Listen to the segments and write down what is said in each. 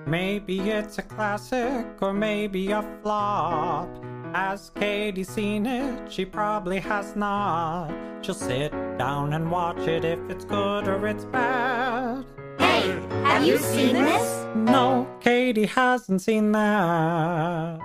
Maybe it's a classic or maybe a flop. Has Katie seen it? She probably has not. She'll sit down and watch it if it's good or it's bad. Hey, have you seen this? No, Katie hasn't seen that.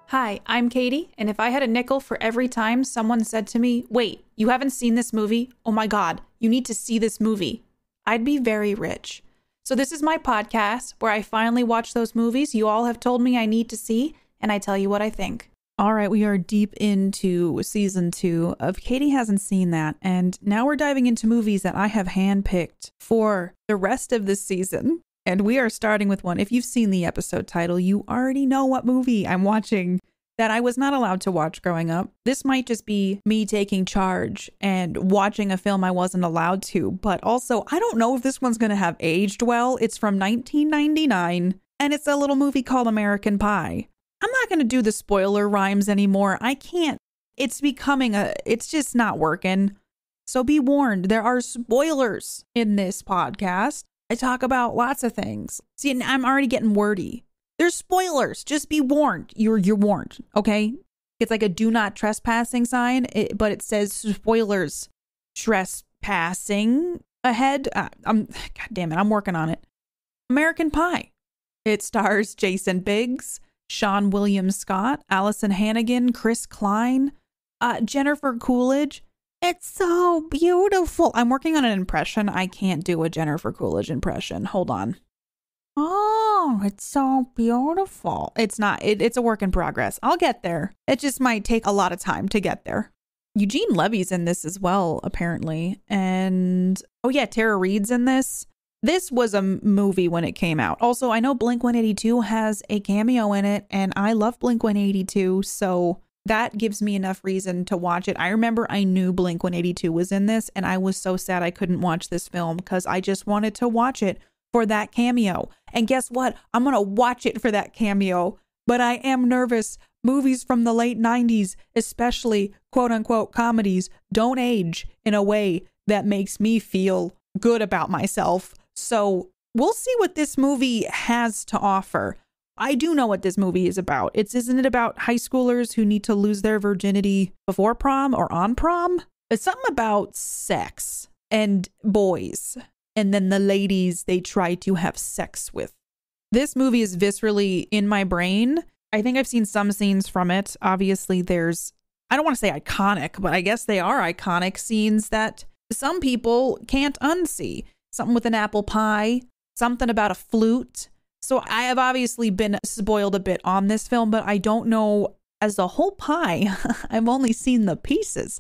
Hi, I'm Katie, and if I had a nickel for every time someone said to me, wait, you haven't seen this movie? Oh my God, you need to see this movie, I'd be very rich. So this is my podcast where I finally watch those movies you all have told me I need to see, and I tell you what I think. All right, we are deep into season 2 of Katie Hasn't Seen That, and now we're diving into movies that I have handpicked for the rest of this season. And we are starting with one. If you've seen the episode title, you already know what movie I'm watching that I was not allowed to watch growing up. This might just be me taking charge and watching a film I wasn't allowed to, but also I don't know if this one's going to have aged well. It's from 1999, and it's a little movie called American Pie. I'm not going to do the spoiler rhymes anymore. I can't. It's just not working. So be warned, there are spoilers in this podcast. I talk about lots of things. See, I'm already getting wordy. There's spoilers. Just be warned. You're warned, okay? It's like a do not trespassing sign, but it says spoilers. Trespassing ahead. God damn it, I'm working on it. American Pie. It stars Jason Biggs, Sean William Scott, Allison Hannigan, Chris Klein, Jennifer Coolidge. It's so beautiful. I'm working on an impression. I can't do a Jennifer Coolidge impression. Hold on. Oh, it's so beautiful. It's not. It's a work in progress. I'll get there. It just might take a lot of time to get there. Eugene Levy's in this as well, apparently. And, oh yeah, Tara Reid's in this. This was a movie when it came out. Also, I know Blink-182 has a cameo in it, and I love Blink-182, so that gives me enough reason to watch it. I remember I knew Blink-182 was in this, and I was so sad I couldn't watch this film because I just wanted to watch it for that cameo. And guess what? I'm going to watch it for that cameo, but I am nervous. Movies from the late 90s, especially quote-unquote comedies, don't age in a way that makes me feel good about myself. So we'll see what this movie has to offer. I do know what this movie is about. Isn't it about high schoolers who need to lose their virginity before prom or on prom? It's something about sex and boys, and then the ladies they try to have sex with. This movie is viscerally in my brain. I think I've seen some scenes from it. Obviously, I don't want to say iconic, but I guess they are iconic scenes that some people can't unsee. Something with an apple pie, something about a flute. So I have obviously been spoiled a bit on this film, but I don't know as a whole pie. I've only seen the pieces,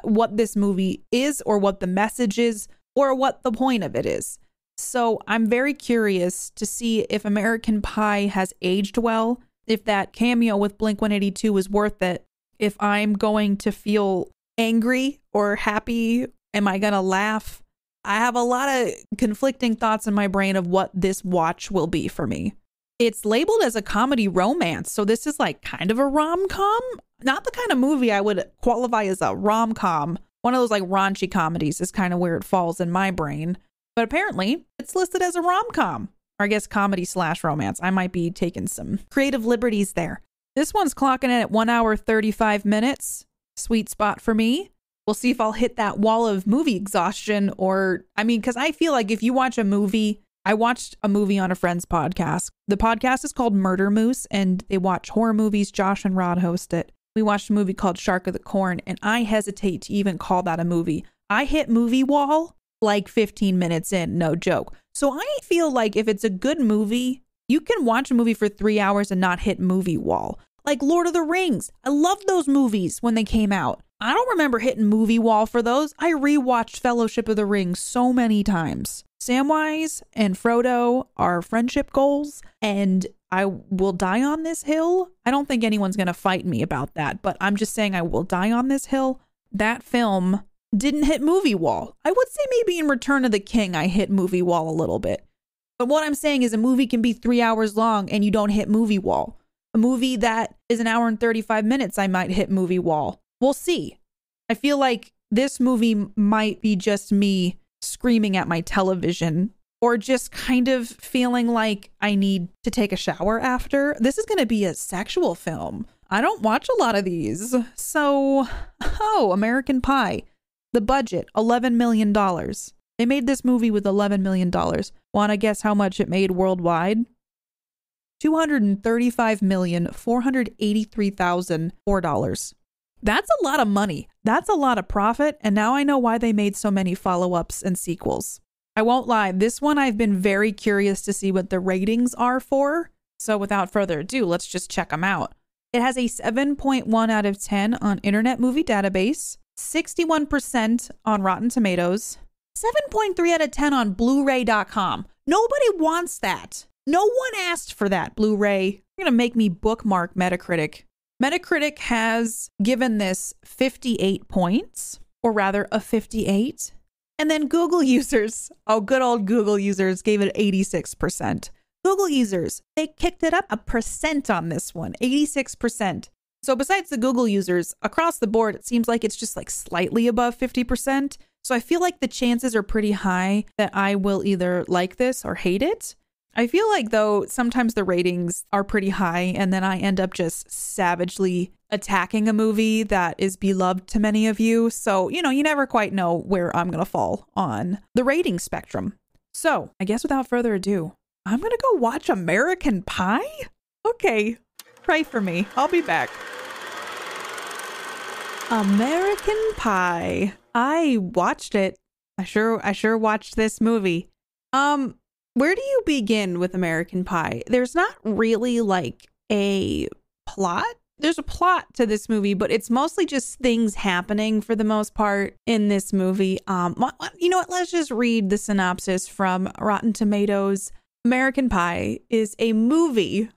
what this movie is or what the message is or what the point of it is. So I'm very curious to see if American Pie has aged well, if that cameo with Blink-182 was worth it, if I'm going to feel angry or happy, am I going to laugh? I have a lot of conflicting thoughts in my brain of what this watch will be for me. It's labeled as a comedy romance, so this is like kind of a rom-com. Not the kind of movie I would qualify as a rom-com. One of those like raunchy comedies is kind of where it falls in my brain. But apparently, it's listed as a rom-com. Or I guess comedy/romance. I might be taking some creative liberties there. This one's clocking in at 1 hour 35 minutes. Sweet spot for me. We'll see if I'll hit that wall of movie exhaustion because I feel like if you watch a movie, I watched a movie on a friend's podcast. The podcast is called Murder Moose and they watch horror movies. Josh and Rod host it. We watched a movie called Shark of the Corn and I hesitate to even call that a movie. I hit movie wall like 15 minutes in, no joke. So I feel like if it's a good movie, you can watch a movie for 3 hours and not hit movie wall. Like Lord of the Rings. I loved those movies when they came out. I don't remember hitting movie wall for those. I rewatched Fellowship of the Ring so many times. Samwise and Frodo are friendship goals, and I will die on this hill. I don't think anyone's going to fight me about that, but I'm just saying I will die on this hill. That film didn't hit movie wall. I would say maybe in Return of the King, I hit movie wall a little bit. But what I'm saying is a movie can be 3 hours long and you don't hit movie wall. A movie that is 1 hour and 35 minutes, I might hit movie wall. We'll see. I feel like this movie might be just me screaming at my television or just kind of feeling like I need to take a shower after, this is going to be a sexual film. I don't watch a lot of these. So, American Pie. The budget, $11 million. They made this movie with $11 million. Want to guess how much it made worldwide? $235,483,004. That's a lot of money. That's a lot of profit. And now I know why they made so many follow-ups and sequels. I won't lie. This one I've been very curious to see what the ratings are for. So without further ado, let's just check them out. It has a 7.1 out of 10 on Internet Movie Database, 61% on Rotten Tomatoes, 7.3 out of 10 on Blu-ray.com. Nobody wants that. No one asked for that, Blu-ray. You're going to make me bookmark Metacritic. Metacritic has given this 58 points, or rather a 58. And then Google users, good old Google users, gave it 86%. Google users, they kicked it up a percent on this one, 86%. So besides the Google users, across the board, it seems like it's just like slightly above 50%. So I feel like the chances are pretty high that I will either like this or hate it. I feel like, though, sometimes the ratings are pretty high and then I end up just savagely attacking a movie that is beloved to many of you. So, you never quite know where I'm going to fall on the rating spectrum. So I guess without further ado, I'm going to go watch American Pie? Okay, pray for me. I'll be back. American Pie. I watched it. I sure watched this movie. Where do you begin with American Pie? There's not really like a plot. There's a plot to this movie, but it's mostly just things happening for the most part in this movie. You know what? Let's just read the synopsis from Rotten Tomatoes. American Pie is a movie.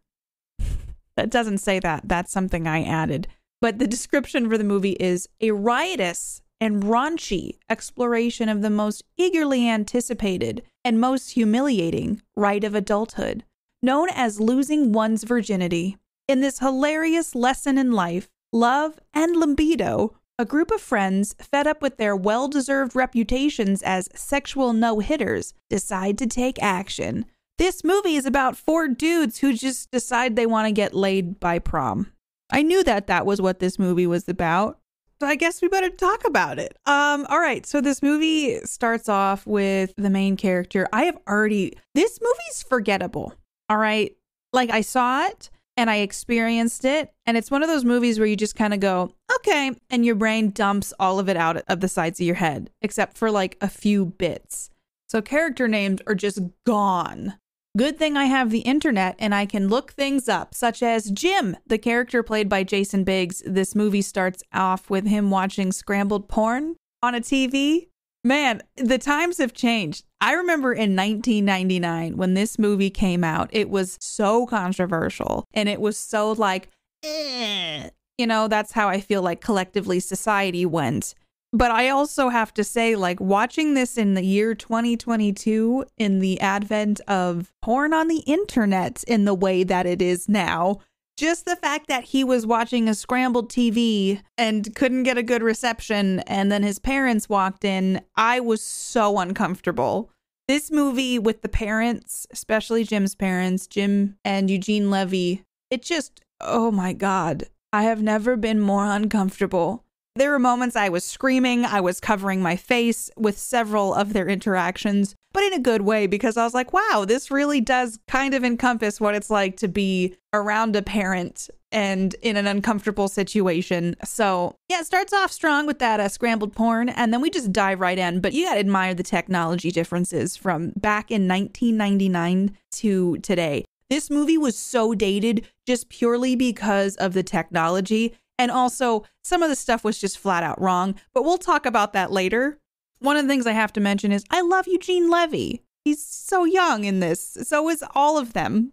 That doesn't say that. That's something I added. But the description for the movie is a riotous and raunchy exploration of the most eagerly anticipated and most humiliating rite of adulthood, known as losing one's virginity. In this hilarious lesson in life, love, and libido, a group of friends, fed up with their well-deserved reputations as sexual no-hitters, decide to take action. This movie is about 4 dudes who just decide they want to get laid by prom. I knew that was what this movie was about. So I guess we better talk about it. All right. So this movie starts off with the main character. This movie's forgettable. All right. Like, I saw it and I experienced it. And it's one of those movies where you just kind of go, okay. And your brain dumps all of it out of the sides of your head, except for like a few bits. So character names are just gone. Good thing I have the internet and I can look things up, such as Jim, the character played by Jason Biggs. This movie starts off with him watching scrambled porn on a TV. Man, the times have changed. I remember in 1999 when this movie came out, it was so controversial and it was so like, that's how I feel like collectively society went. But I also have to say, like, watching this in the year 2022, in the advent of porn on the internet in the way that it is now, just the fact that he was watching a scrambled TV and couldn't get a good reception, and then his parents walked in, I was so uncomfortable. This movie with the parents, especially Jim's parents, Jim and Eugene Levy, it just, oh my God, I have never been more uncomfortable. There were moments I was screaming, I was covering my face with several of their interactions, but in a good way, because I was like, wow, this really does kind of encompass what it's like to be around a parent and in an uncomfortable situation. So yeah, it starts off strong with that scrambled porn, and then we just dive right in. But you gotta admire the technology differences from back in 1999 to today. This movie was so dated just purely because of the technology. And also, some of the stuff was just flat out wrong, but we'll talk about that later. One of the things I have to mention is I love Eugene Levy. He's so young in this. So is all of them.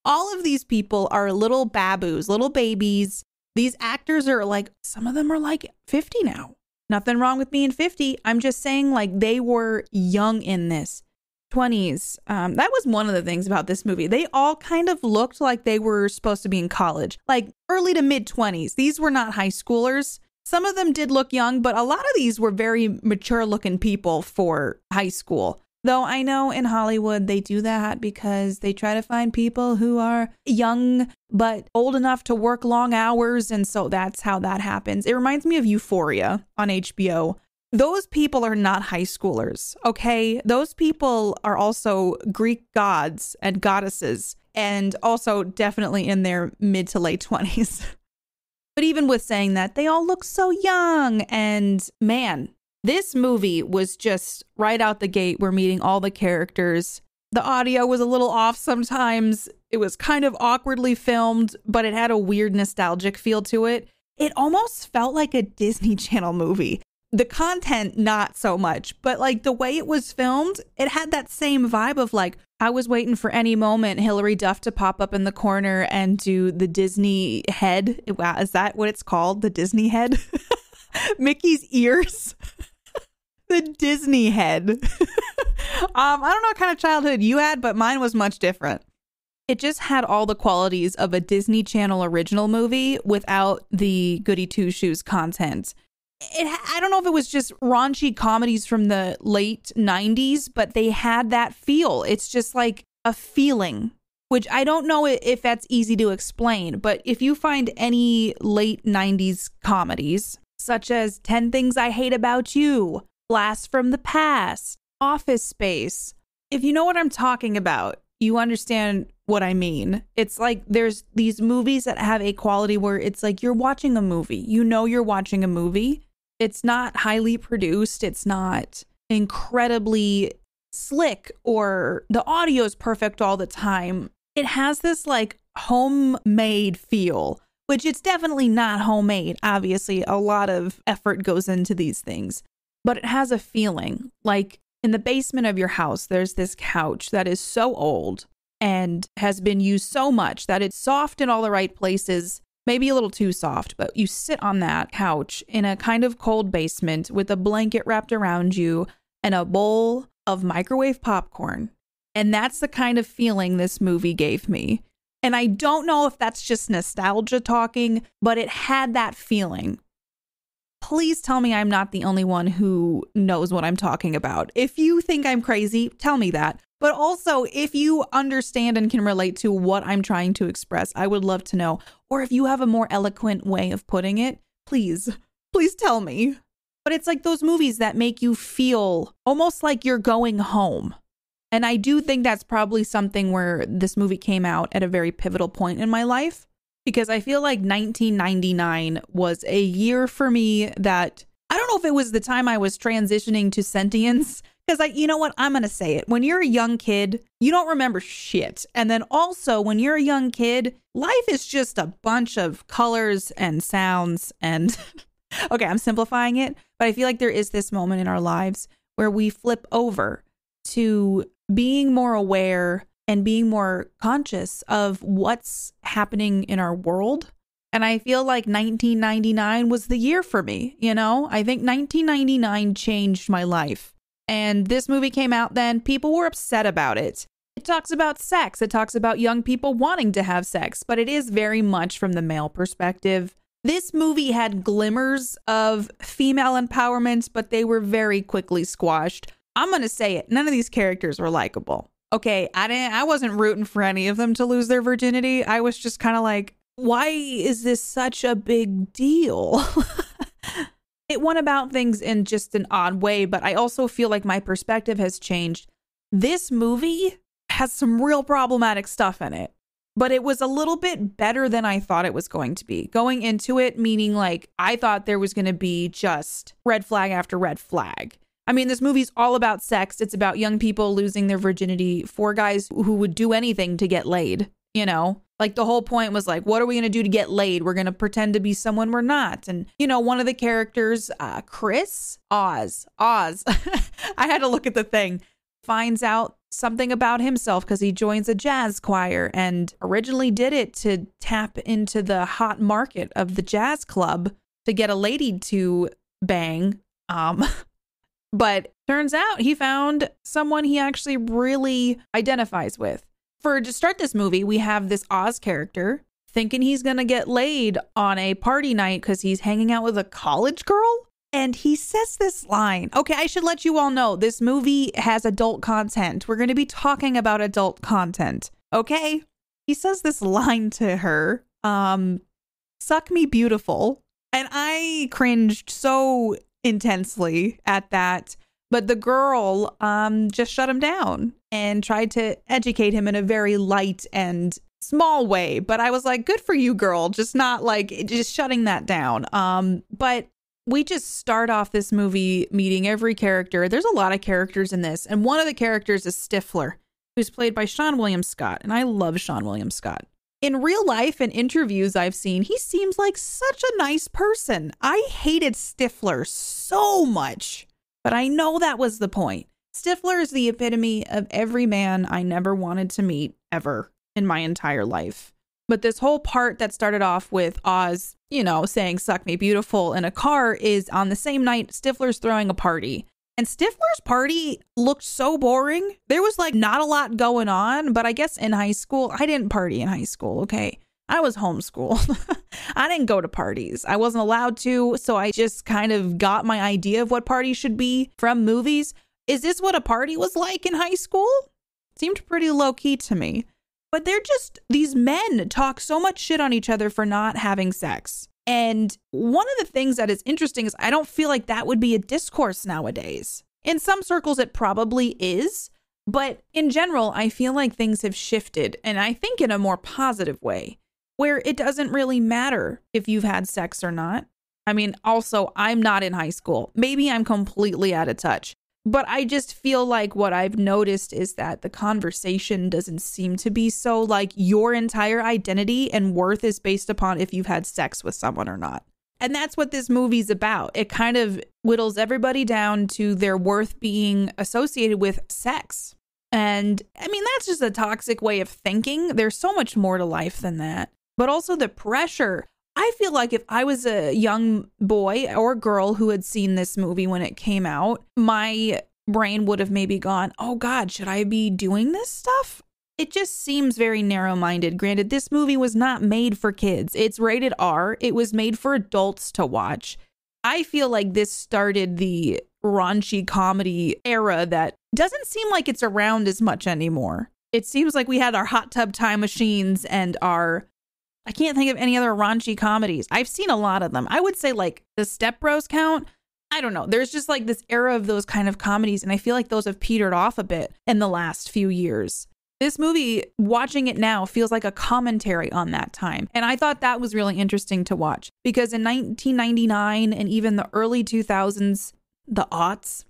All of these people are little baboos, little babies. These actors are like, some of them are like 50 now. Nothing wrong with being 50. I'm just saying, like, they were young in this. 20s. That was one of the things about this movie. They all kind of looked like they were supposed to be in college, like early to mid 20s. These were not high schoolers. Some of them did look young, but a lot of these were very mature looking people for high school. Though I know in Hollywood they do that because they try to find people who are young but old enough to work long hours. And so that's how that happens. It reminds me of Euphoria on HBO. Those people are not high schoolers, okay? Those people are also Greek gods and goddesses and also definitely in their mid to late 20s. But even with saying that, they all look so young. And man, this movie was just right out the gate. We're meeting all the characters. The audio was a little off sometimes. It was kind of awkwardly filmed, but it had a weird nostalgic feel to it. It almost felt like a Disney Channel movie. The content, not so much, but like the way it was filmed, it had that same vibe of like, I was waiting for any moment Hilary Duff to pop up in the corner and do the Disney head. Wow, is that what it's called? The Disney head? Mickey's ears? The Disney head. I don't know what kind of childhood you had, but mine was much different. It just had all the qualities of a Disney Channel original movie without the goody two-shoes content. I don't know if it was just raunchy comedies from the late 90s, but they had that feel. It's just like a feeling, which I don't know if that's easy to explain. But if you find any late 90s comedies, such as 10 Things I Hate About You, Blast from the Past, Office Space, if you know what I'm talking about, you understand what I mean. It's like there's these movies that have a quality where it's like you're watching a movie. You know you're watching a movie. It's not highly produced. It's not incredibly slick or the audio is perfect all the time. It has this like homemade feel, which it's definitely not homemade. Obviously, a lot of effort goes into these things, but it has a feeling like in the basement of your house, there's this couch that is so old and has been used so much that it's soft in all the right places. Maybe a little too soft, but you sit on that couch in a kind of cold basement with a blanket wrapped around you and a bowl of microwave popcorn. And that's the kind of feeling this movie gave me. And I don't know if that's just nostalgia talking, but it had that feeling. Please tell me I'm not the only one who knows what I'm talking about. If you think I'm crazy, tell me that. But also, if you understand and can relate to what I'm trying to express, I would love to know. Or if you have a more eloquent way of putting it, please tell me. But it's like those movies that make you feel almost like you're going home. And I do think that's probably something where this movie came out at a very pivotal point in my life. Because I feel like 1999 was a year for me that, I don't know if it was the time I was transitioning to sentience. Because you know what? I'm going to say it. When you're a young kid, you don't remember shit. And then also when you're a young kid, life is just a bunch of colors and sounds and okay, I'm simplifying it. But I feel like there is this moment in our lives where we flip over to being more aware and being more conscious of what's happening in our world. And I feel like 1999 was the year for me. You know, I think 1999 changed my life. And this movie came out then. People were upset about it. It talks about sex. It talks about young people wanting to have sex, but it is very much from the male perspective. This movie had glimmers of female empowerment, but they were very quickly squashed. I'm going to say it. None of these characters were likable. Okay, I wasn't rooting for any of them to lose their virginity. I was just kind of like, why is this such a big deal? It went about things in just an odd way, but I also feel like my perspective has changed. This movie has some real problematic stuff in it, but it was a little bit better than I thought it was going to be. Going into it, meaning like I thought there was going to be just red flag after red flag. I mean, this movie's all about sex. It's about young people losing their virginity for guys who would do anything to get laid, you know? Like the whole point was like, what are we going to do to get laid? We're going to pretend to be someone we're not. And, you know, one of the characters, Oz, I had to look at the thing, finds out something about himself because he joins a jazz choir and originally did it to tap into the hot market of the jazz club to get a lady to bang. But turns out he found someone he actually really identifies with. To start this movie, we have this Oz character thinking he's going to get laid on a party night because he's hanging out with a college girl. And he says this line. Okay, I should let you all know this movie has adult content. We're going to be talking about adult content. Okay? He says this line to her, suck me beautiful. And I cringed so intensely at that. But the girl just shut him down and tried to educate him in a very light and small way. But I was like, good for you, girl. Just not like just shutting that down. But we just start off this movie meeting every character. There's a lot of characters in this. And one of the characters is Stifler, who's played by Sean William Scott. And I love Sean William Scott. In real life and interviews I've seen, he seems like such a nice person. I hated Stifler so much, but I know that was the point. Stifler is the epitome of every man I never wanted to meet ever in my entire life. But this whole part that started off with Oz, saying suck me beautiful in a car is on the same night Stifler's throwing a party. And Stifler's party looked so boring. There was like not a lot going on, but I guess in high school, I didn't party in high school, okay? I was homeschooled. I didn't go to parties. I wasn't allowed to, so I just kind of got my idea of what parties should be from movies. Is this what a party was like in high school? Seemed pretty low key to me. But these men talk so much shit on each other for not having sex. And one of the things that is interesting is I don't feel like that would be a discourse nowadays. In some circles, it probably is. But in general, I feel like things have shifted. And I think in a more positive way, where it doesn't really matter if you've had sex or not. I mean, also, I'm not in high school. Maybe I'm completely out of touch. But I just feel like what I've noticed is that the conversation doesn't seem to be so like your entire identity and worth is based upon if you've had sex with someone or not. And that's what this movie's about. It kind of whittles everybody down to their worth being associated with sex. And I mean, that's just a toxic way of thinking. There's so much more to life than that. But also the pressure. I feel like if I was a young boy or girl who had seen this movie when it came out, my brain would have maybe gone, oh God, should I be doing this stuff? It just seems very narrow-minded. Granted, this movie was not made for kids. It's rated R. It was made for adults to watch. I feel like this started the raunchy comedy era that doesn't seem like it's around as much anymore. It seems like we had our hot tub time machines and I can't think of any other raunchy comedies. I've seen a lot of them. I would say like the Step Bros count. I don't know. There's just like this era of those kind of comedies. And I feel like those have petered off a bit in the last few years. This movie, watching it now, feels like a commentary on that time. And I thought that was really interesting to watch because in 1999 and even the early 2000s, the aughts,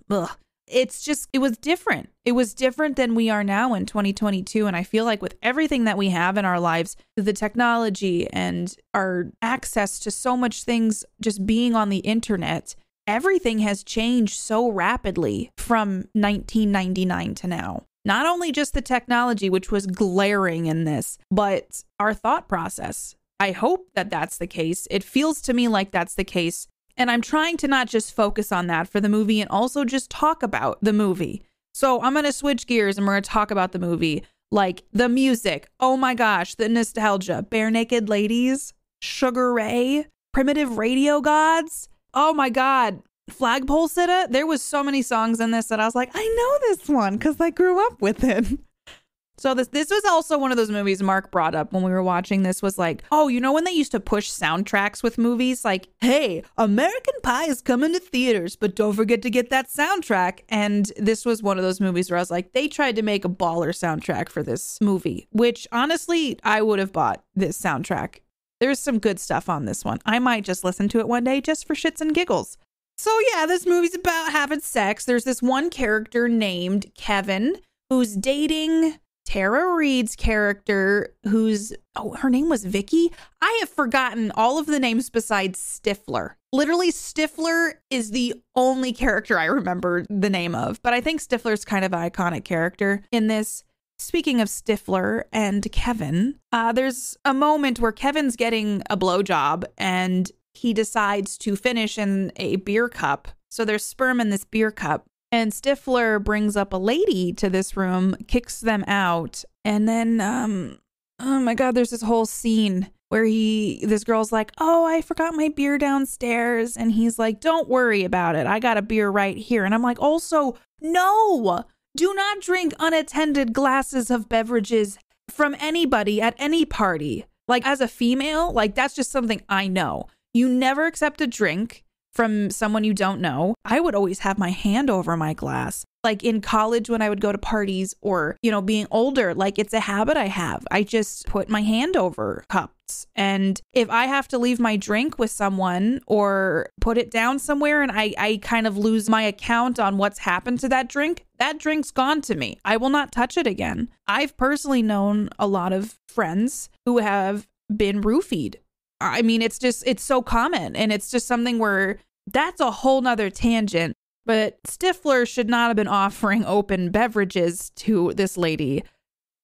it was different. It was different than we are now in 2022. And I feel like with everything that we have in our lives, the technology and our access to so much things just being on the internet, everything has changed so rapidly from 1999 to now. Not only just the technology, which was glaring in this, but our thought process. I hope that that's the case. It feels to me like that's the case. And I'm trying to not just focus on that for the movie and also just talk about the movie. So I'm going to switch gears and we're going to talk about the movie. Like the music. Oh my gosh, the nostalgia. Bare Naked Ladies, Sugar Ray, Primitive Radio Gods. Oh my God. Flagpole Sitta. There was so many songs in this that I was like, I know this one because I grew up with it. So this was also one of those movies Mark brought up when we were watching this was like, oh, you know when they used to push soundtracks with movies? Like, hey, American Pie is coming to theaters, but don't forget to get that soundtrack. And this was one of those movies where I was like, they tried to make a baller soundtrack for this movie, which honestly, I would have bought this soundtrack. There's some good stuff on this one. I might just listen to it one day just for shits and giggles. So yeah, this movie's about having sex. There's this one character named Kevin who's dating Tara Reid's character her name was Vicky. I have forgotten all of the names besides Stifler. Literally, Stifler is the only character I remember the name of, but I think Stifler's kind of an iconic character in this. Speaking of Stifler and Kevin, there's a moment where Kevin's getting a blowjob and he decides to finish in a beer cup. So there's sperm in this beer cup. And Stifler brings up a lady to this room, kicks them out. And then, oh my God, there's this whole scene where this girl's like, oh, I forgot my beer downstairs. And he's like, don't worry about it. I got a beer right here. And I'm like, also, no, do not drink unattended glasses of beverages from anybody at any party. Like, as a female, like, that's just something I know. You never accept a drink from someone you don't know. I would always have my hand over my glass. Like in college when I would go to parties or, being older, like it's a habit I have. I just put my hand over cups. And if I have to leave my drink with someone or put it down somewhere and I kind of lose my account on what's happened to that drink's gone to me. I will not touch it again. I've personally known a lot of friends who have been roofied. I mean, it's so common, and it's just something where that's a whole nother tangent. But Stifler should not have been offering open beverages to this lady.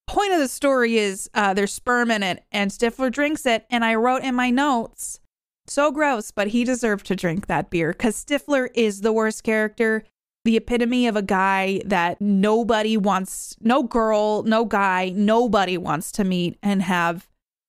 Point of the story is there's sperm in it, and Stifler drinks it. And I wrote in my notes, so gross, but he deserved to drink that beer because Stifler is the worst character. The epitome of a guy that nobody wants, no girl, no guy, nobody wants to meet and have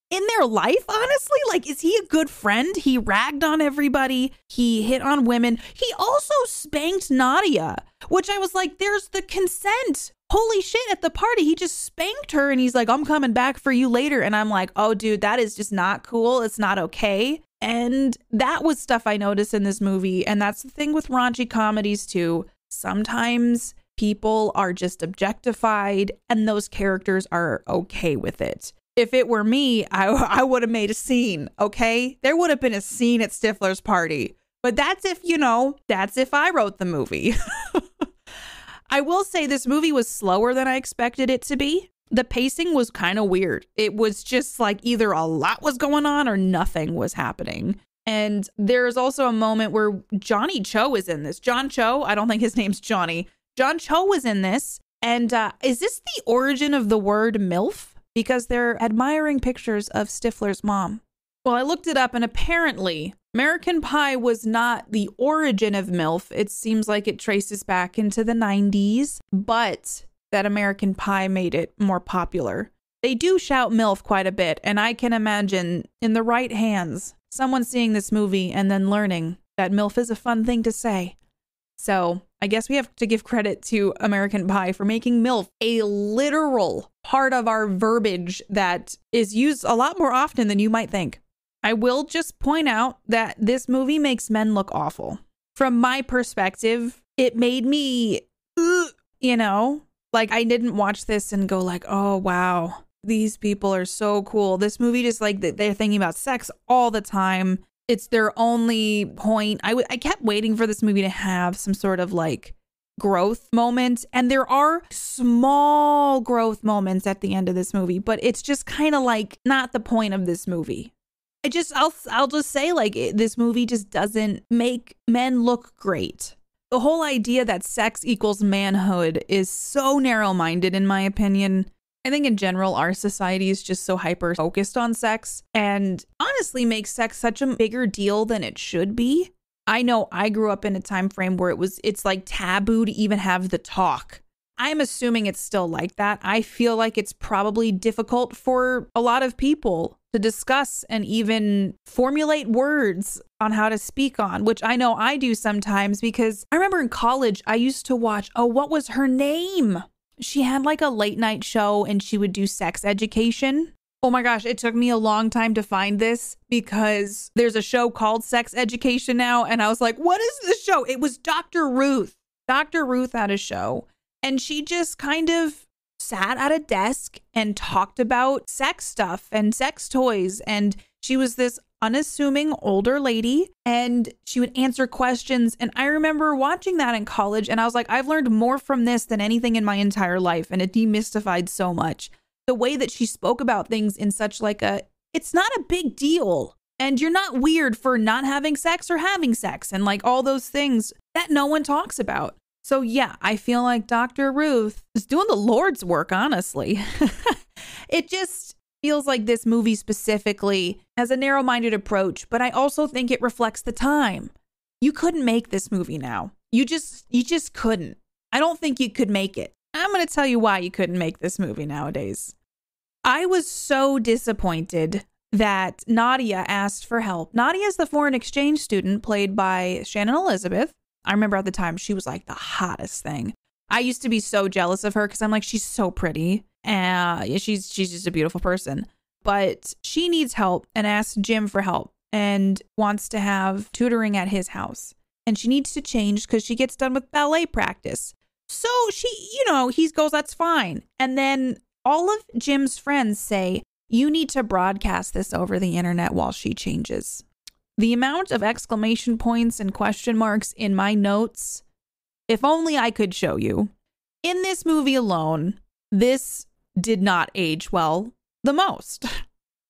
in their life, honestly. Like, is he a good friend? He ragged on everybody. He hit on women. He also spanked Nadia, which I was like, there's the consent. Holy shit, at the party, he just spanked her and he's like, I'm coming back for you later. And I'm like, oh, dude, that is just not cool. It's not okay. And that was stuff I noticed in this movie. And that's the thing with raunchy comedies, too. Sometimes people are just objectified and those characters are okay with it. If it were me, I would have made a scene, okay? There would have been a scene at Stifler's party. But that's if I wrote the movie. I will say this movie was slower than I expected it to be. The pacing was kind of weird. It was just like either a lot was going on or nothing was happening. And there's also a moment where Johnny Cho is in this. John Cho, I don't think his name's Johnny. John Cho was in this. And is this the origin of the word MILF? Because they're admiring pictures of Stifler's mom. Well, I looked it up and apparently American Pie was not the origin of MILF. It seems like it traces back into the 90s, but that American Pie made it more popular. They do shout MILF quite a bit, and I can imagine in the right hands, someone seeing this movie and then learning that MILF is a fun thing to say. So I guess we have to give credit to American Pie for making MILF a literal part of our verbiage that is used a lot more often than you might think. I will just point out that this movie makes men look awful. From my perspective, it made me, like I didn't watch this and go like, oh, wow, these people are so cool. This movie just like they're thinking about sex all the time. It's their only point. I kept waiting for this movie to have some sort of like growth moment. And there are small growth moments at the end of this movie, but it's just kind of like not the point of this movie. I'll just say like this movie just doesn't make men look great. The whole idea that sex equals manhood is so narrow-minded in my opinion. I think in general, our society is just so hyper focused on sex and honestly makes sex such a bigger deal than it should be. I know I grew up in a time frame where it's like taboo to even have the talk. I'm assuming it's still like that. I feel like it's probably difficult for a lot of people to discuss and even formulate words on how to speak on, which I know I do sometimes because I remember in college, I used to watch, what was her name? She had like a late night show and she would do sex education. Oh my gosh, it took me a long time to find this because there's a show called Sex Education now. And I was like, what is this show? It was Dr. Ruth. Dr. Ruth had a show and she just kind of sat at a desk and talked about sex stuff and sex toys. And she was this unassuming older lady and she would answer questions. And I remember watching that in college and I was like, I've learned more from this than anything in my entire life. And it demystified so much. The way that she spoke about things in such like it's not a big deal. And you're not weird for not having sex or having sex and like all those things that no one talks about. So yeah, I feel like Dr. Ruth is doing the Lord's work, honestly. It just feels like this movie specifically has a narrow-minded approach, but I also think it reflects the time. You couldn't make this movie now. You just couldn't. I don't think you could make it. I'm going to tell you why you couldn't make this movie nowadays. I was so disappointed that Nadia asked for help. Nadia is the foreign exchange student played by Shannon Elizabeth. I remember at the time she was like the hottest thing. I used to be so jealous of her because I'm like, she's so pretty. She's just a beautiful person. But she needs help and asks Jim for help and wants to have tutoring at his house. And she needs to change because she gets done with ballet practice. So he goes, that's fine. And then all of Jim's friends say, you need to broadcast this over the internet while she changes. The amount of exclamation points and question marks in my notes, if only I could show you. In this movie alone, this did not age well the most.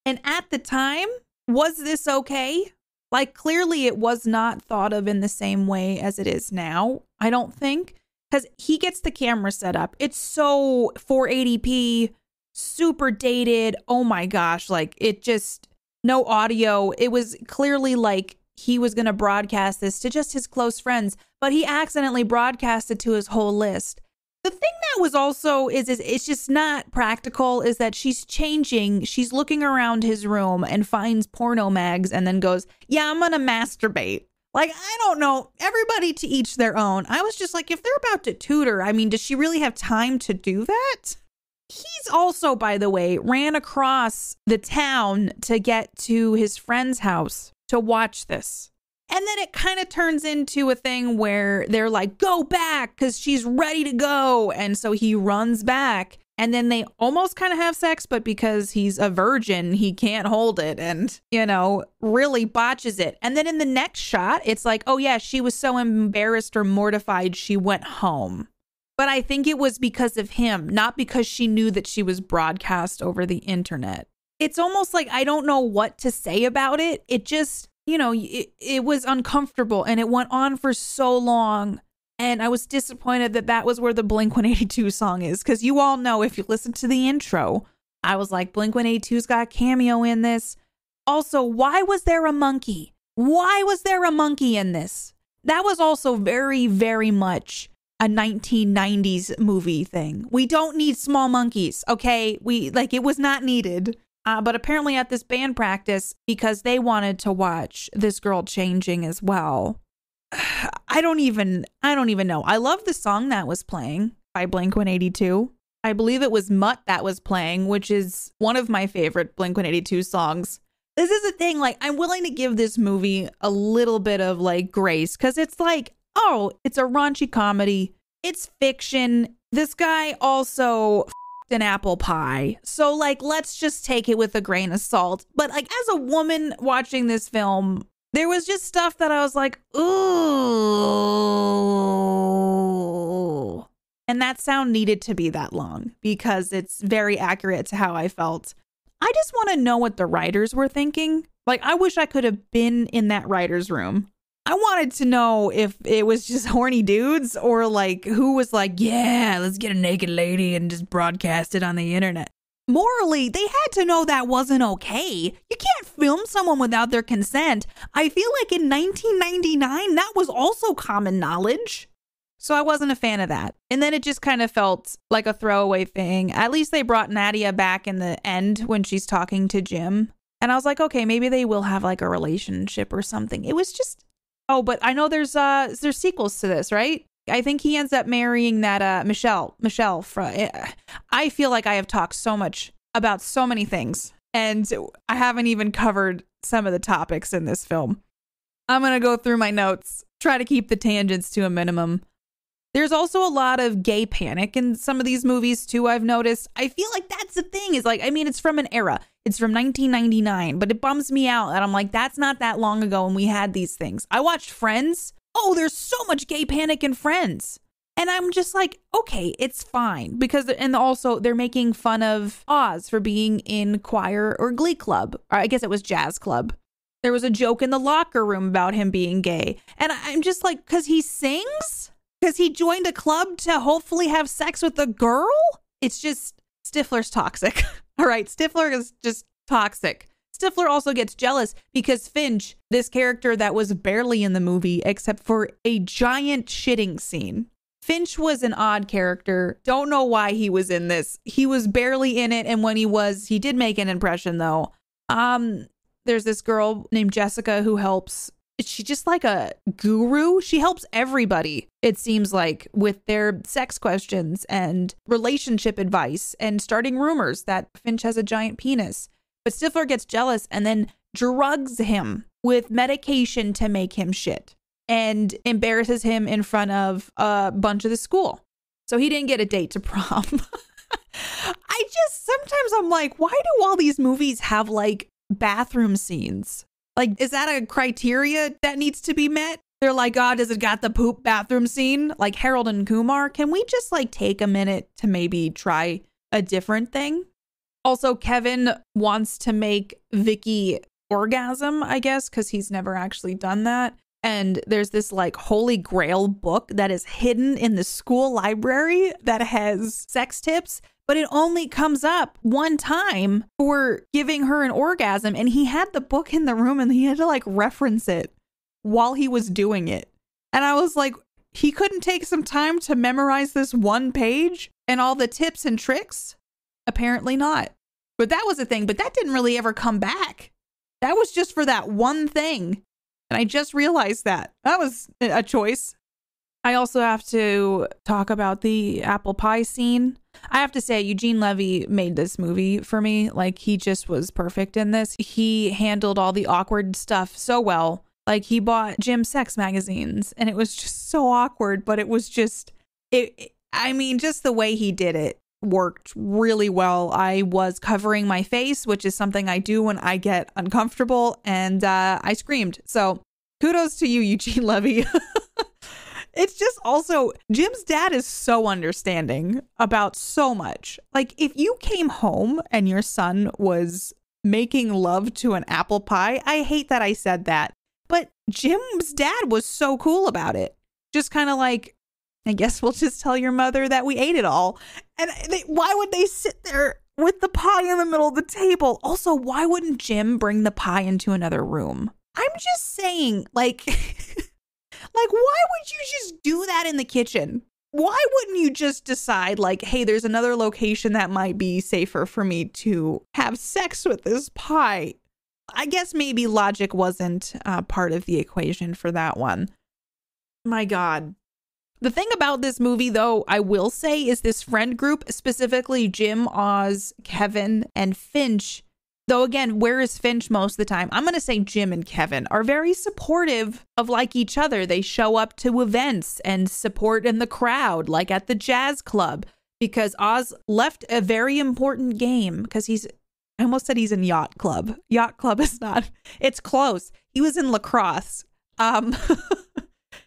And at the time, was this okay? Like, clearly it was not thought of in the same way as it is now, I don't think. Because he gets the camera set up. It's so 480p, super dated. Oh my gosh, like it just, no audio. It was clearly like he was going to broadcast this to just his close friends, but he accidentally broadcasted to his whole list. The thing that was also is it's just not practical is that she's changing. She's looking around his room and finds porno mags and then goes, yeah, I'm going to masturbate. Like, I don't know. Everybody to each their own. I was just like, if they're about to tutor, I mean, does she really have time to do that? He's also, by the way, ran across the town to get to his friend's house to watch this. And then it kind of turns into a thing where they're like, go back because she's ready to go. And so he runs back. And then they almost kind of have sex, but because he's a virgin, he can't hold it and, really botches it. And then in the next shot, it's like, oh yeah, she was so embarrassed or mortified, she went home. But I think it was because of him, not because she knew that she was broadcast over the internet. It's almost like I don't know what to say about it. It just, it was uncomfortable and it went on for so long. And I was disappointed that was where the Blink-182 song is. Because you all know, if you listen to the intro, I was like, Blink-182's got a cameo in this. Also, why was there a monkey? Why was there a monkey in this? That was also very, very much a 1990s movie thing. We don't need small monkeys, okay? It was not needed. But apparently at this band practice, because they wanted to watch this girl changing as well. I don't even know. I love the song that was playing by Blink-182. I believe it was Mutt that was playing, which is one of my favorite Blink-182 songs. This is the thing, like, I'm willing to give this movie a little bit of like grace because it's like, oh, it's a raunchy comedy. It's fiction. This guy also an apple pie. So like, let's just take it with a grain of salt. But like, as a woman watching this film, there was just stuff that I was like, ooh. And that sound needed to be that long because it's very accurate to how I felt. I just want to know what the writers were thinking. Like, I wish I could have been in that writer's room. I wanted to know if it was just horny dudes or like who was like, yeah, let's get a naked lady and just broadcast it on the internet. Morally, they had to know that wasn't okay. You can't film someone without their consent. I feel like in 1999, that was also common knowledge. So I wasn't a fan of that. And then it just kind of felt like a throwaway thing. At least they brought Nadia back in the end when she's talking to Jim. And I was like, okay, maybe they will have like a relationship or something. It was just, oh, but I know there's sequels to this, right? I think he ends up marrying that Michelle. I feel like I have talked so much about so many things, and I haven't even covered some of the topics in this film. I'm going to go through my notes, try to keep the tangents to a minimum. There's also a lot of gay panic in some of these movies too, I've noticed. I feel like that's the thing is like, I mean, it's from an era. It's from 1999, but it bums me out that I'm like, that's not that long ago when we had these things. I watched Friends. Oh, there's so much gay panic in Friends. And I'm just like, okay, it's fine. Because, and also they're making fun of Oz for being in choir or glee club. Or I guess it was jazz club. There was a joke in the locker room about him being gay. And I'm just like, because he sings? Because he joined a club to hopefully have sex with a girl? It's just, Stifler's toxic. All right, Stifler is just toxic. Stifler also gets jealous because Finch, this character that was barely in the movie except for a giant shitting scene. Finch was an odd character. Don't know why he was in this. He was barely in it, and when he was, he did make an impression though. There's this girl named Jessica who helps. She's just like a guru. She helps everybody, it seems like, with their sex questions and relationship advice and starting rumors that Finch has a giant penis. But Stifler gets jealous and then drugs him with medication to make him shit and embarrasses him in front of a bunch of the school. So he didn't get a date to prom. Sometimes I'm like, why do all these movies have like bathroom scenes? Like, is that a criteria that needs to be met? They're like, oh, does it got the poop bathroom scene? Like Harold and Kumar? Can we just like take a minute to maybe try a different thing? Also, Kevin wants to make Vicky orgasm, I guess, because he's never actually done that. And there's this like holy grail book that is hidden in the school library that has sex tips, but it only comes up one time for giving her an orgasm. And he had the book in the room and he had to like reference it while he was doing it. And I was like, he couldn't take some time to memorize this one page and all the tips and tricks? Apparently not. But that was a thing, but that didn't really ever come back. That was just for that one thing. And I just realized that. That was a choice. I also have to talk about the apple pie scene. I have to say, Eugene Levy made this movie for me. Like, he just was perfect in this. He handled all the awkward stuff so well. Like, he bought Jim sex magazines, and it was just so awkward, but it was just, just the way he did it worked really well. I was covering my face, which is something I do when I get uncomfortable, and I screamed. So kudos to you, Eugene Levy. It's just also, Jim's dad is so understanding about so much. Like, if you came home and your son was making love to an apple pie, I hate that I said that, but Jim's dad was so cool about it. Just kind of like, I guess we'll just tell your mother that we ate it all. And why would they sit there with the pie in the middle of the table? Also, why wouldn't Jim bring the pie into another room? I'm just saying, like, like, why would you just do that in the kitchen? Why wouldn't you just decide, like, hey, there's another location that might be safer for me to have sex with this pie? I guess maybe logic wasn't part of the equation for that one. My God. The thing about this movie, though, I will say, is this friend group, specifically Jim, Oz, Kevin, and Finch. Though, again, where is Finch most of the time? I'm going to say Jim and Kevin are very supportive of like each other. They show up to events and support in the crowd, like at the jazz club, because Oz left a very important game because I almost said he's in yacht club. Yacht club is not, it's close. He was in lacrosse.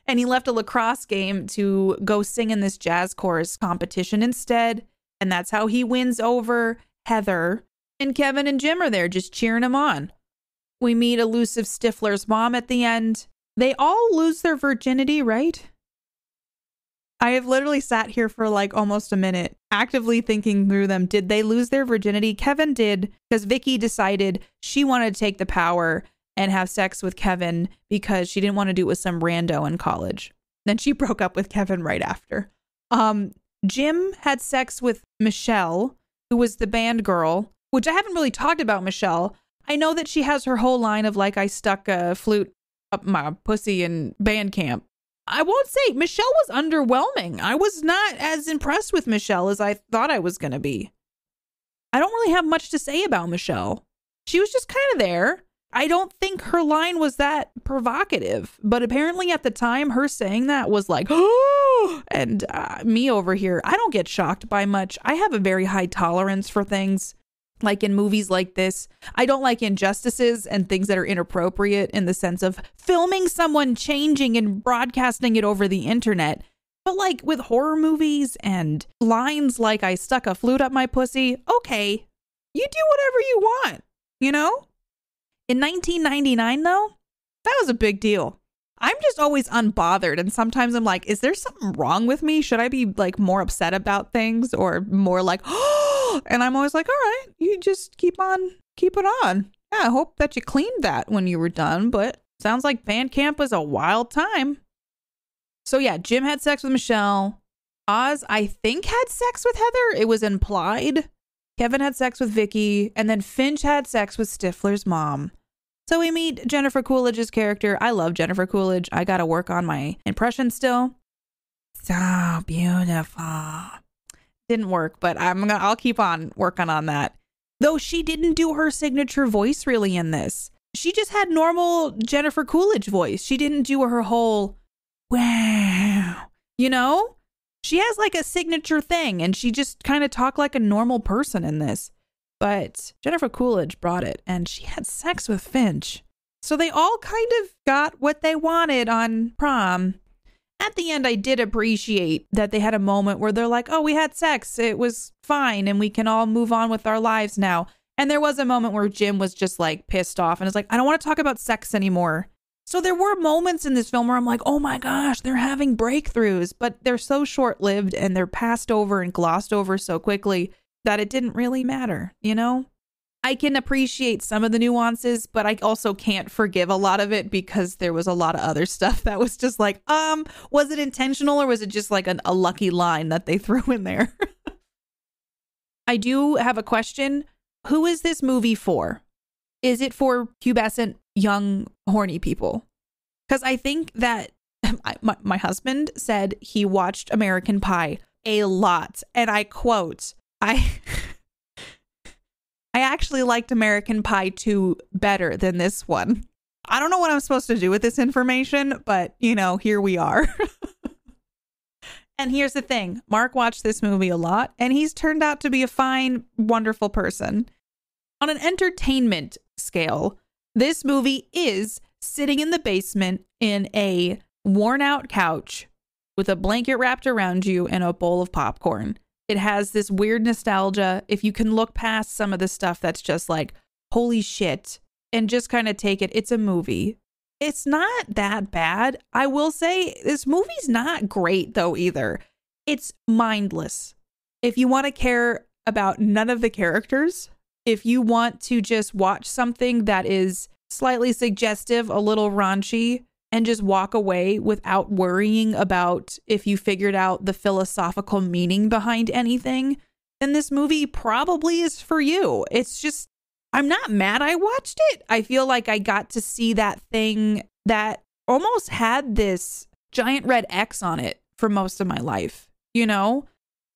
And he left a lacrosse game to go sing in this jazz chorus competition instead. And that's how he wins over Heather. And Kevin and Jim are there just cheering him on. We meet elusive Stifler's mom at the end. They all lose their virginity, right? I have literally sat here for like almost a minute, actively thinking through them. Did they lose their virginity? Kevin did, because Vicky decided she wanted to take the power and have sex with Kevin because she didn't want to do it with some rando in college. Then she broke up with Kevin right after. Jim had sex with Michelle, who was the band girl, which I haven't really talked about Michelle. I know that she has her whole line of like, I stuck a flute up my pussy in band camp. I won't say Michelle was underwhelming. I was not as impressed with Michelle as I thought I was going to be. I don't really have much to say about Michelle. She was just kind of there. I don't think her line was that provocative, but apparently at the time, her saying that was like, oh, and me over here, I don't get shocked by much. I have a very high tolerance for things. Like in movies like this, I don't like injustices and things that are inappropriate in the sense of filming someone changing and broadcasting it over the internet. But like with horror movies and lines like I stuck a flute up my pussy, okay, you do whatever you want, you know? In 1999, though, that was a big deal. I'm just always unbothered. And sometimes I'm like, is there something wrong with me? Should I be like more upset about things or more like, oh, and I'm always like, all right, you just keep it on. Yeah, I hope that you cleaned that when you were done. But sounds like band camp was a wild time. So yeah, Jim had sex with Michelle. Oz, I think, had sex with Heather. It was implied. Kevin had sex with Vicky, and then Finch had sex with Stifler's mom. So we meet Jennifer Coolidge's character. I love Jennifer Coolidge. I got to work on my impression still. So beautiful. Didn't work, but I'll keep on working on that. Though she didn't do her signature voice really in this. She just had normal Jennifer Coolidge voice. She didn't do her whole, wow, you know? She has like a signature thing, and she just kind of talked like a normal person in this. But Jennifer Coolidge brought it, and she had sex with Finch. So they all kind of got what they wanted on prom. At the end, I did appreciate that they had a moment where they're like, oh, we had sex. It was fine, and we can all move on with our lives now. And there was a moment where Jim was just like pissed off and is like, I don't want to talk about sex anymore. So there were moments in this film where I'm like, oh my gosh, they're having breakthroughs, but they're so short-lived and they're passed over and glossed over so quickly that it didn't really matter, you know? I can appreciate some of the nuances, but I also can't forgive a lot of it because there was a lot of other stuff that was just like, was it intentional or was it just like a lucky line that they threw in there? I do have a question. Who is this movie for? Is it for pubescent, young, horny people? Because I think that my husband said he watched American Pie a lot. And I quote, I actually liked American Pie 2 better than this one. I don't know what I'm supposed to do with this information, but, you know, here we are. And here's the thing. Mark watched this movie a lot, and he's turned out to be a fine, wonderful person. On an entertainment scale, this movie is sitting in the basement in a worn-out couch with a blanket wrapped around you and a bowl of popcorn. It has this weird nostalgia. If you can look past some of the stuff that's just like, holy shit, and just kind of take it, it's a movie. It's not that bad. I will say this movie's not great though either. It's mindless. If you want to care about none of the characters, if you want to just watch something that is slightly suggestive, a little raunchy, and just walk away without worrying about if you figured out the philosophical meaning behind anything, then this movie probably is for you. It's just, I'm not mad I watched it. I feel like I got to see that thing that almost had this giant red X on it for most of my life. You know,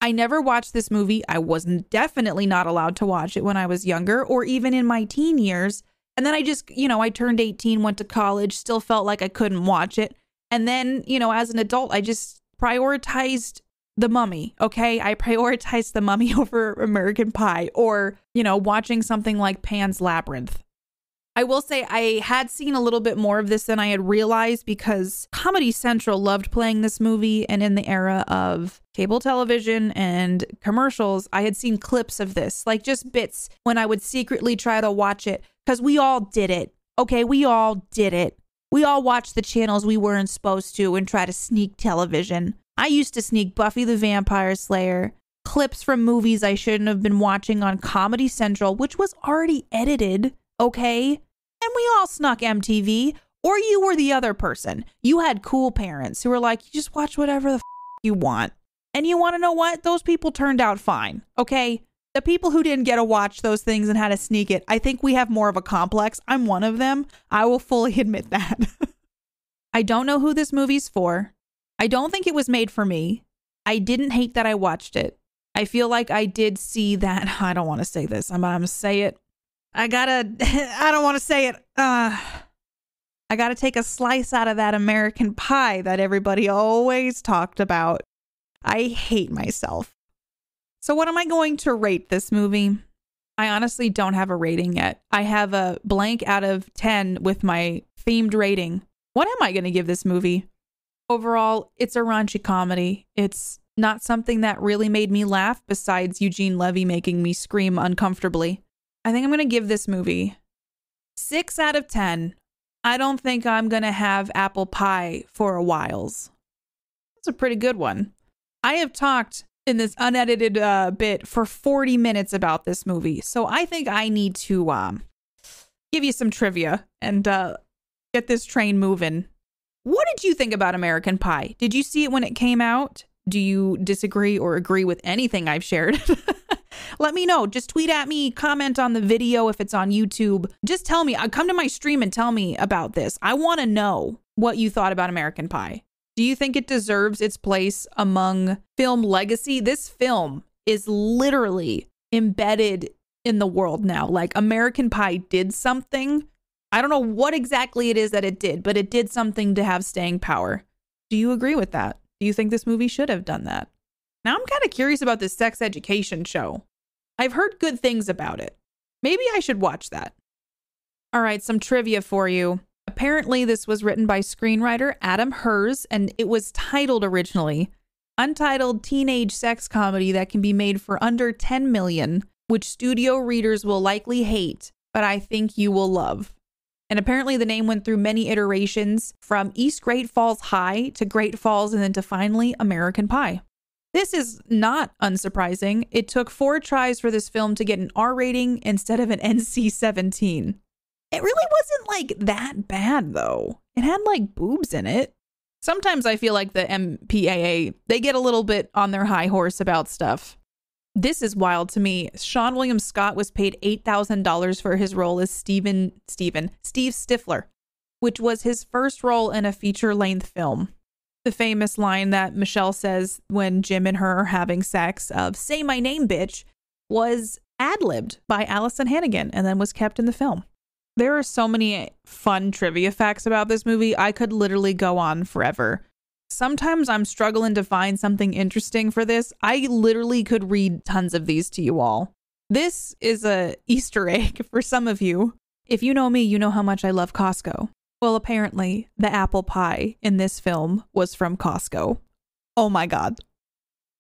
I never watched this movie. I was definitely not allowed to watch it when I was younger or even in my teen years. And then I just, you know, I turned 18, went to college, still felt like I couldn't watch it. And then, you know, as an adult, I just prioritized The Mummy, okay? I prioritized The Mummy over American Pie or, you know, watching something like Pan's Labyrinth. I will say I had seen a little bit more of this than I had realized because Comedy Central loved playing this movie. And in the era of cable television and commercials, I had seen clips of this, like just bits when I would secretly try to watch it because we all did it. Okay, we all did it. We all watched the channels we weren't supposed to and try to sneak television. I used to sneak Buffy the Vampire Slayer, clips from movies I shouldn't have been watching on Comedy Central, which was already edited, okay? And we all snuck MTV, or you were the other person. You had cool parents who were like, you just watch whatever the you want. And you want to know what? Those people turned out fine, okay? The people who didn't get to watch those things and had to sneak it, I think we have more of a complex. I'm one of them. I will fully admit that. I don't know who this movie's for. I don't think it was made for me. I didn't hate that I watched it. I feel like I did see that. I don't want to say this. I'm going to say it. I don't want to say it. I gotta take a slice out of that American Pie that everybody always talked about. I hate myself. So what am I going to rate this movie? I honestly don't have a rating yet. I have a blank out of 10 with my themed rating. What am I going to give this movie? Overall, it's a raunchy comedy. It's not something that really made me laugh besides Eugene Levy making me scream uncomfortably. I think I'm going to give this movie 6 out of 10. I don't think I'm going to have apple pie for a whiles. That's a pretty good one. I have talked in this unedited bit for 40 minutes about this movie. So I think I need to give you some trivia and get this train moving. What did you think about American Pie? Did you see it when it came out? Do you disagree or agree with anything I've shared? Let me know. Just tweet at me, comment on the video if it's on YouTube. Just tell me. Come to my stream and tell me about this. I want to know what you thought about American Pie. Do you think it deserves its place among film legacy? This film is literally embedded in the world now. Like, American Pie did something. I don't know what exactly it is that it did, but it did something to have staying power. Do you agree with that? Do you think this movie should have done that? Now I'm kind of curious about this sex education show. I've heard good things about it. Maybe I should watch that. All right, some trivia for you. Apparently, this was written by screenwriter Adam Hers, and it was titled originally Untitled Teenage Sex Comedy that can be made for under $10 million, which studio readers will likely hate, but I think you will love. And apparently the name went through many iterations, from East Great Falls High to Great Falls and then to finally American Pie. This is not unsurprising. It took 4 tries for this film to get an R rating instead of an NC-17. It really wasn't like that bad though. It had like boobs in it. Sometimes I feel like the MPAA, they get a little bit on their high horse about stuff. This is wild to me. Sean William Scott was paid $8,000 for his role as Steve Stifler, which was his first role in a feature-length film. The famous line that Michelle says when Jim and her are having sex of "say my name, bitch," was ad-libbed by Allison Hannigan and then was kept in the film. There are so many fun trivia facts about this movie. I could literally go on forever. Sometimes I'm struggling to find something interesting for this. I literally could read tons of these to you all. This is a Easter egg for some of you. If you know me, you know how much I love Costco. Well, apparently, the apple pie in this film was from Costco. Oh my God.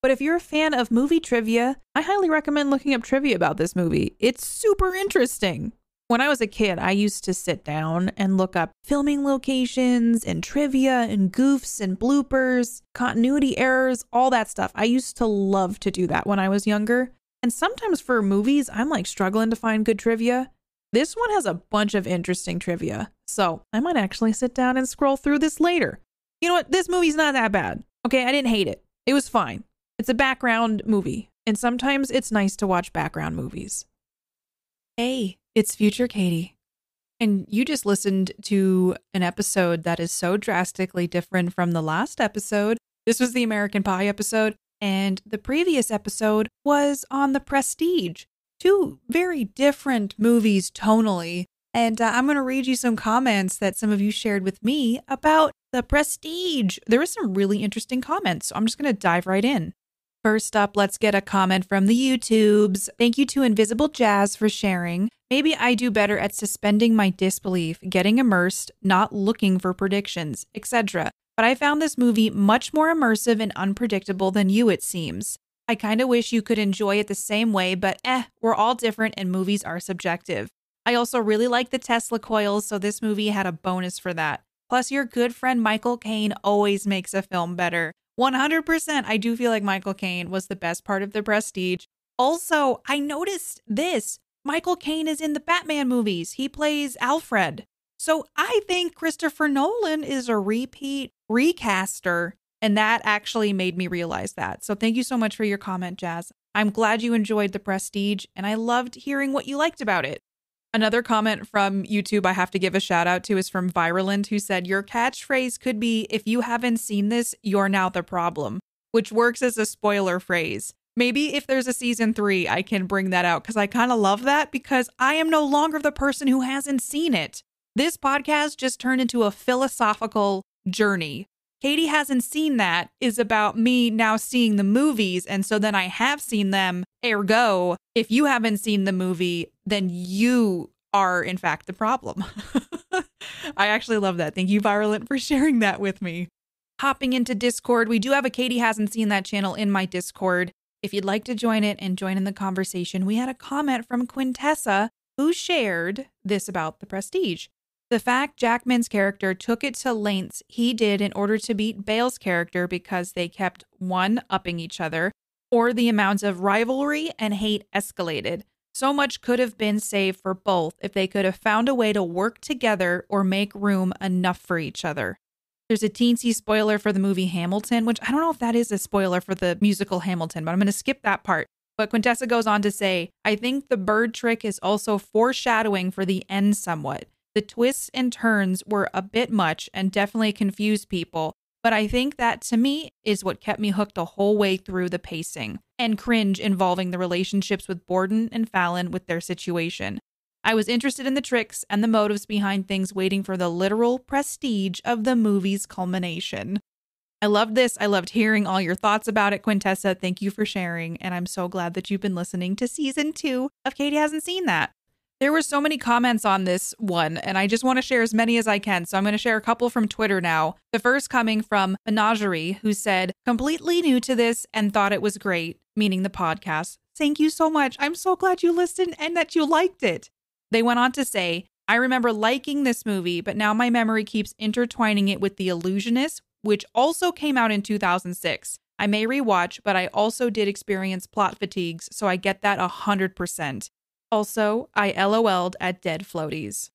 But if you're a fan of movie trivia, I highly recommend looking up trivia about this movie. It's super interesting. When I was a kid, I used to sit down and look up filming locations and trivia and goofs and bloopers, continuity errors, all that stuff. I used to love to do that when I was younger. And sometimes for movies, I'm like struggling to find good trivia. This one has a bunch of interesting trivia. So I might actually sit down and scroll through this later. You know what? This movie's not that bad. Okay, I didn't hate it. It was fine. It's a background movie. And sometimes it's nice to watch background movies. Hey, it's Future Katie. And you just listened to an episode that is so drastically different from the last episode. This was the American Pie episode. And the previous episode was on The Prestige. 2 very different movies tonally. And I'm going to read you some comments that some of you shared with me about The Prestige. There were some really interesting comments, so I'm just going to dive right in. First up, let's get a comment from the YouTubes. Thank you to Invisible Jazz for sharing. Maybe I do better at suspending my disbelief, getting immersed, not looking for predictions, etc. But I found this movie much more immersive and unpredictable than you, it seems. I kind of wish you could enjoy it the same way, but we're all different and movies are subjective. I also really like the Tesla coils, so this movie had a bonus for that. Plus, your good friend Michael Caine always makes a film better. 100%, I do feel like Michael Caine was the best part of The Prestige. Also, I noticed this. Michael Caine is in the Batman movies. He plays Alfred. So I think Christopher Nolan is a repeat recaster, and that actually made me realize that. So thank you so much for your comment, Jazz. I'm glad you enjoyed The Prestige, and I loved hearing what you liked about it. Another comment from YouTube I have to give a shout out to is from Virulent, who said, your catchphrase could be, if you haven't seen this, you're now the problem, which works as a spoiler phrase. Maybe if there's a season 3, I can bring that out because I kind of love that because I am no longer the person who hasn't seen it. This podcast just turned into a philosophical journey. Katie hasn't seen that is about me now seeing the movies. And so then I have seen them. Ergo, if you haven't seen the movie, then you are in fact the problem. I actually love that. Thank you, Virulent, for sharing that with me. Hopping into Discord, we do have a Katie Hasn't Seen That channel in my Discord. If you'd like to join it and join in the conversation, we had a comment from Quintessa who shared this about The Prestige. The fact Jackman's character took it to lengths he did in order to beat Bale's character because they kept, 1, upping each other, or the amounts of rivalry and hate escalated. So much could have been saved for both if they could have found a way to work together or make room enough for each other. There's a teensy spoiler for the movie Hamilton, which I don't know if that is a spoiler for the musical Hamilton, but I'm going to skip that part. But Quintessa goes on to say, I think the bird trick is also foreshadowing for the end somewhat. The twists and turns were a bit much and definitely confused people, but I think that to me is what kept me hooked the whole way through the pacing and cringe involving the relationships with Borden and Fallon with their situation. I was interested in the tricks and the motives behind things, waiting for the literal prestige of the movie's culmination. I loved this. I loved hearing all your thoughts about it, Quintessa. Thank you for sharing. And I'm so glad that you've been listening to season 2 of Katie Hasn't Seen That. There were so many comments on this one, and I just want to share as many as I can. So I'm going to share a couple from Twitter now. The first coming from Menagerie, who said, completely new to this and thought it was great, meaning the podcast. Thank you so much. I'm so glad you listened and that you liked it. They went on to say, I remember liking this movie, but now my memory keeps intertwining it with The Illusionist, which also came out in 2006. I may rewatch, but I also did experience plot fatigues, so I get that 100%. Also, I LOL'd at Dead Floaties.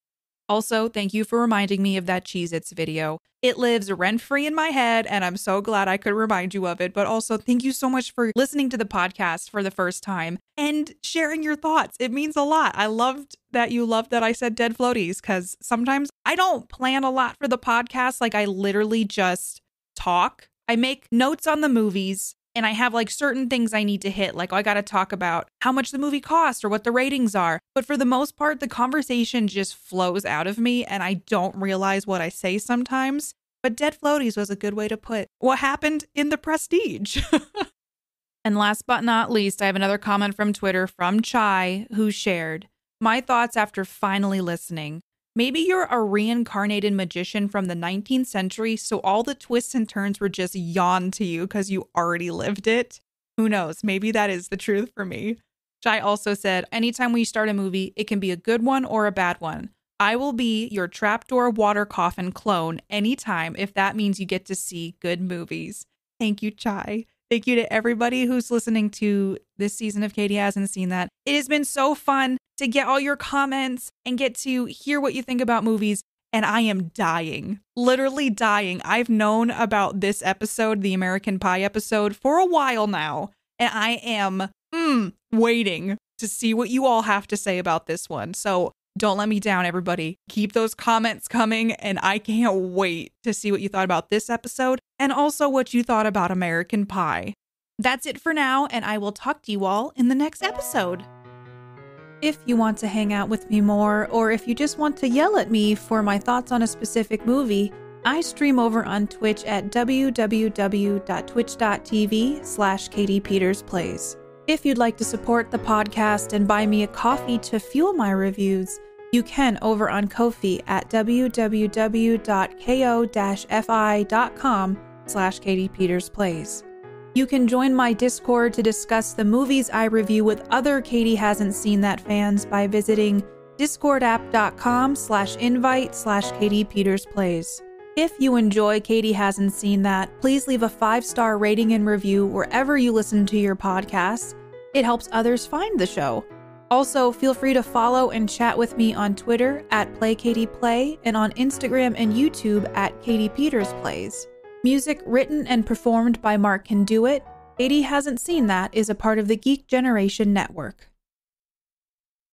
Also, thank you for reminding me of that Cheez-Its video. It lives rent-free in my head, and I'm so glad I could remind you of it. But also, thank you so much for listening to the podcast for the first time and sharing your thoughts. It means a lot. I loved that you loved that I said Dead Floaties, because sometimes I don't plan a lot for the podcast. Like, I literally just talk. I make notes on the movies, and I have like certain things I need to hit. Like, I got to talk about how much the movie cost or what the ratings are. But for the most part, the conversation just flows out of me and I don't realize what I say sometimes. But Dead Floaties was a good way to put what happened in The Prestige. And last but not least, I have another comment from Twitter from Chai, who shared, my thoughts after finally listening. Maybe you're a reincarnated magician from the 19th century, so all the twists and turns were just yawn to you because you already lived it. Who knows? Maybe that is the truth for me. Jai also said, anytime we start a movie, it can be a good one or a bad one. I will be your trapdoor water coffin clone anytime if that means you get to see good movies. Thank you, Chai. Thank you to everybody who's listening to this season of Katie Hasn't Seen That. It has been so fun to get all your comments and get to hear what you think about movies. And I am dying, literally dying. I've known about this episode, the American Pie episode, for a while now. And I am waiting to see what you all have to say about this one. So don't let me down, everybody. Keep those comments coming. And I can't wait to see what you thought about this episode and also what you thought about American Pie. That's it for now, and I will talk to you all in the next episode. If you want to hang out with me more, or if you just want to yell at me for my thoughts on a specific movie, I stream over on Twitch at www.twitch.tv/KatiePetersPlays. If you'd like to support the podcast and buy me a coffee to fuel my reviews, you can over on Ko-fi at www.ko-fi.com/KatiePetersPlays. You can join my Discord to discuss the movies I review with other Katie Hasn't Seen That fans by visiting discordapp.com/invite/KatiePetersPlays. If you enjoy Katie Hasn't Seen That, please leave a 5-star rating and review wherever you listen to your podcasts. It helps others find the show. Also, feel free to follow and chat with me on Twitter at PlayKatiePlay and on Instagram and YouTube at KatiePetersPlays. Music written and performed by Mark Can Do It. Katie Hasn't Seen That is a part of the Geek Generation Network.